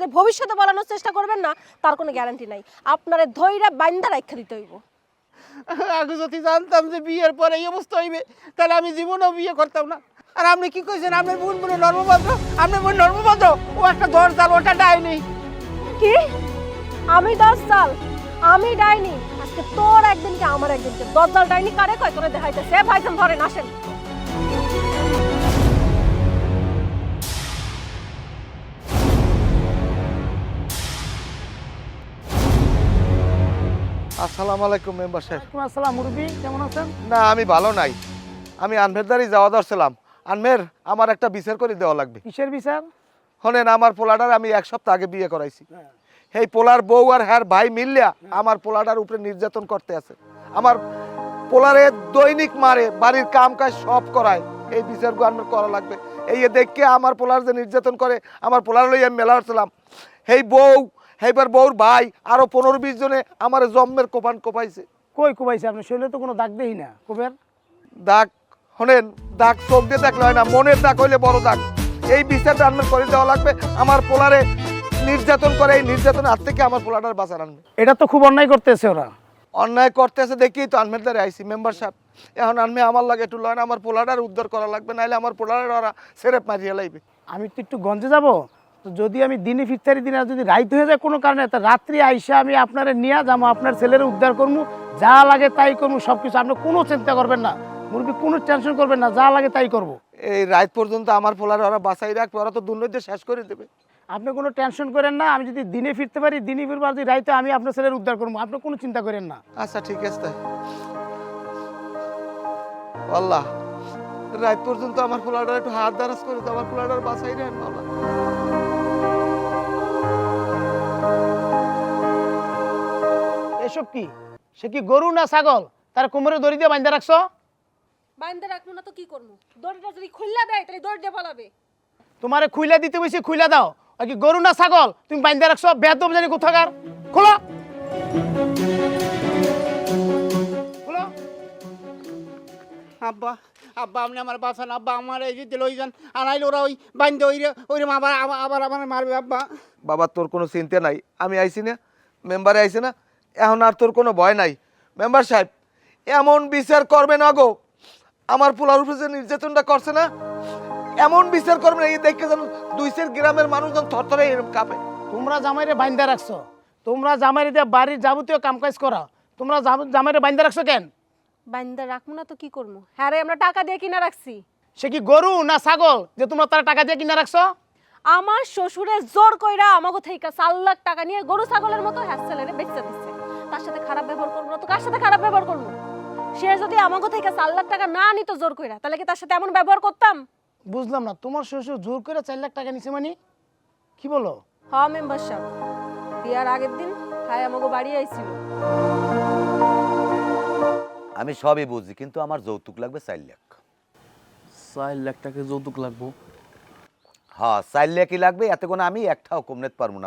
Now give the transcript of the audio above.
যে ভবিষ্যতে বলানোর চেষ্টা করবেন না তার কোনো গ্যারান্টি নাই। আপনারে ধইরা বাইন্দা রাইখা দিতে হইব। আগে যদি জানতাম যে বিয়ের পরে এই অবস্থা হইবে তাহলে আমি জীবনেও বিয়ে করতাম না। আর আপনি কি কইছেন আপনার বোন বলে নর্মভদ্র? আপনার বোন নর্মভদ্র? ও একটা দরজাল, ওটা ডাইনি। কি? আমি 10 সাল? আমি ডাইনি? আজকে তোর একদিনকে আমার একদিনকে দজ্জাল ডাইনি কারে কয় তোরে দেখাইতেছে। ভাইজান ধরেন আসেন। আসসালামু আলাইকুম মেম্বার সাহেব। ওয়ালাইকুম আসসালাম মুরব্বি, কেমন আছেন? না আমি ভালো নাই, আমি আনমেরদারি যাওয়া দরছিলাম। আনমের আমার একটা বিচার করে দেওয়া লাগবে। কিসের বিচার? শোনেন, আমার পোলাটার আমি 1 সপ্তাহ আগে বিয়ে করাইছি। এই পোলার বউ আর হ্যার ভাই মিললিয়া আমার পোলাটার উপরে নির্যাতন করতে আছে। আমার পোলারে দৈনিক মারে, বাড়ির কাম কাজ সব করায়। এই বিচারগুলো আমার করা লাগবে। এই দেখে আমার পোলার যে নির্যাতন করে, আমার পোলার লইয়া মেলা হচ্ছিলাম। এই বউ, এইবার বউর ভাই আরো 15-20 জনে আমার জম্মের কোপান কোপাইছে। কই কোবাইছে? আপনি শরীরে তো কোনো দাগ দেই না। কোবের দাগ? শোনেন, দাগ চোখ দিয়ে দেখলে হয় না, মনের দাগ হইলে বড় দাগ। এই বিচারটা আনবে করে দেওয়া লাগবে। আমার পোলারে নির্যাতন করে, এই নির্যাতনের হাত থেকে আমার পোলাটার বাঁচার আনবে। এটা তো খুব অন্যায় করতেছে ওরা। অন্যায় করতেছে দেখি তো আনমের দ্বারা আইসি মেম্বার সাহেব। এখন আনমে আমার লাগে একটু লয় না, আমার পোলাটার উদ্ধার করা লাগবে, নাহলে আমার পোলাটার ওরা সেরেপ মারিয়ে লাইবে। আমি তো একটু গঞ্জে যাব, তো যদি আমি দিনে ফিরতারি দিনে যদি রাইত হয়ে যায় কোনো কারণে, তা রাত্রি আইসা আমি আপনারে নিয়ে যাবো, আপনার ছেলের উদ্ধার করবো, যা লাগে তাই করবো, সব কিছু। আপনি কোনো চিন্তা করবেন না মুরব্বী, কোনো টেনশন করবেন না, যা লাগে তাই করবো। এই রাত পর্যন্ত আমার পোলার ওরা বাঁচাই রাখবে, ওরা তো দুর্নীতি শেষ করে দেবে। আপনি কোনো টেনশন করেন না, আমি যদি দিনে ফিরতে পারি, দিনে ফিরবো, আর যদি রাইতে আমি আপনার ছেলের উদ্ধার করবো, আপনি কোনো চিন্তা করেন না। আচ্ছা ঠিক আছে তাই। আল্লাহ, রাত পর্যন্ত আমার পোলাটার একটু হাত দারাজ করে তো আমার পোলাটার বাঁচাই রাখ বাবা। এসব কি? সে কি গরু না ছাগল? তার কোমরে দড়ি দিয়ে বাঁধা রাখছো? বাইন্দা রাখবো না তো কি করবো? দড়িটা যদি খুললা দেয় তাহলে দড়ি দিয়ে পালাবে। তোমারে খুইলা দিতে বসে খুইলা দাও। আর কি গরু না ছাগল তুমি বাঁধা রাখছো? বেদম জানি কোথাকার। খোলো খোলো। আব্বা, আব্বা আপনি আমার বাঁচান আব্বা, আমার এই যে লই যান, আনাইলে ওরা ওই বাঁধতে ওই আবার আবার আমার মারবে আব্বা। বাবা তোর কোনো চিন্তা নাই, আমি আইছি না, মেম্বারে আইছি না, এখন আর তোর কোনো ভয় নাই। মেম্বার সাহেব এমন বিচার করবে না গো, আমার পোলার উপরে যে নির্যাতনটা করছে না, এমন বিচার করবে না এই দেখে যেন 200 গ্রামের মানুষজন থরথরে এরকম কাঁপে। তোমরা জামাইরে বাঁধা রাখছো, তোমরা জামাইরে দিয়ে বাড়ির যাবতীয় কামকাজ করা, তোমরা জামাইরে বাঁধা রাখছো কেন? বাইন্দা রাখবো না তো কি করবো? হ্যাঁ রে, আমরা টাকা দিয়ে কিনা রাখছি। সে কি গরু না ছাগল যে তোমরা তারা টাকা দিয়ে কিনা রাখছো? আমার শ্বশুরে জোর কইরা আমাগো থেকে 4 লাখ টাকা নিয়ে গরু ছাগলের মতো হ্যাসেলেরে বেচতে দিচ্ছে। তার সাথে খারাপ ব্যবহার করবো না তো কার সাথে খারাপ ব্যবহার করবো? সে যদি আমাগো থেকে 4 লাখ টাকা না নিত জোর কইরা, তাহলে কি তার সাথে এমন ব্যবহার করতাম? বুঝলাম না, তোমার শ্বশুর জোর করে 4 লাখ টাকা নিছে মানে কি বলো? হ্যাঁ মেম্বার সাহেব, বিয়ার আগের দিন ভাই আমাগো বাড়ি আইছিল। আমি সবই বুঝি, কিন্তু আমার যৌতুক লাগবে 4 লাখ। 4 লাখ টাকা যৌতুক লাগবো? হ্যাঁ 4 লাখই লাগবে, এতে কোনো আমি একটাও কম নিতে পারবো না।